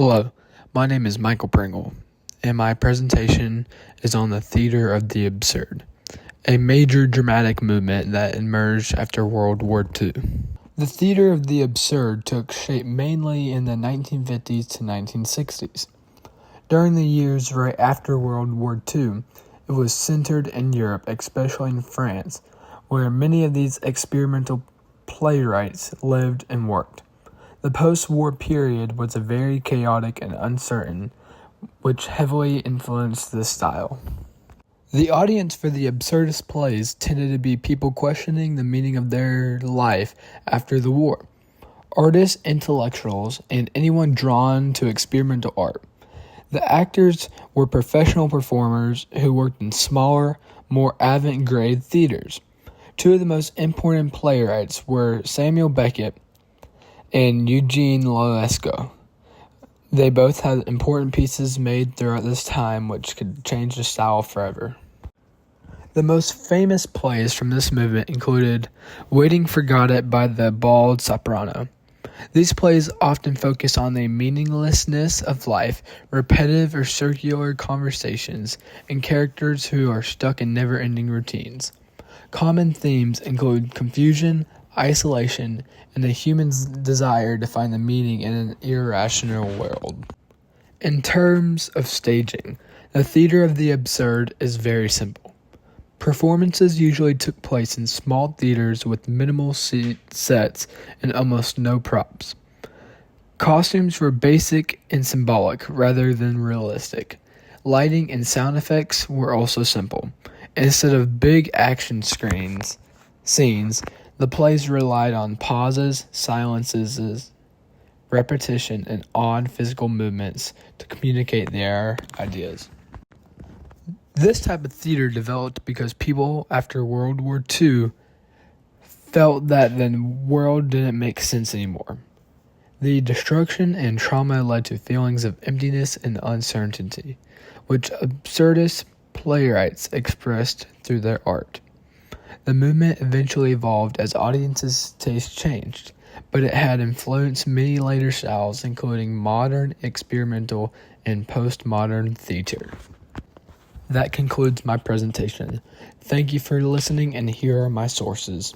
Hello, my name is Michael Pringle, and my presentation is on the theater of the absurd, a major dramatic movement that emerged after World War II. The theater of the absurd took shape mainly in the 1950s to 1960s. During the years right after World War II, it was centered in Europe, especially in France, where many of these experimental playwrights lived and worked. The post-war period was a very chaotic and uncertain, which heavily influenced this style. The audience for the absurdist plays tended to be people questioning the meaning of their life after the war, artists, intellectuals, and anyone drawn to experimental art. The actors were professional performers who worked in smaller, more avant-garde theaters. Two of the most important playwrights were Samuel Beckett and Eugene Ionesco. They both had important pieces made throughout this time which could change the style forever. The most famous plays from this movement included Waiting for Godot by the Bald Soprano. These plays often focus on the meaninglessness of life, repetitive or circular conversations, and characters who are stuck in never-ending routines. Common themes include confusion, isolation, and the human's desire to find the meaning in an irrational world. In terms of staging, the theater of the absurd is very simple. Performances usually took place in small theaters with minimal sets and almost no props. Costumes were basic and symbolic rather than realistic. Lighting and sound effects were also simple. Instead of big action scenes, the plays relied on pauses, silences, repetition, and odd physical movements to communicate their ideas. This type of theater developed because people after World War II felt that the world didn't make sense anymore. The destruction and trauma led to feelings of emptiness and uncertainty, which absurdist playwrights expressed through their art. The movement eventually evolved as audiences' taste changed, but it had influenced many later styles, including modern, experimental, and postmodern theater. That concludes my presentation. Thank you for listening, and here are my sources.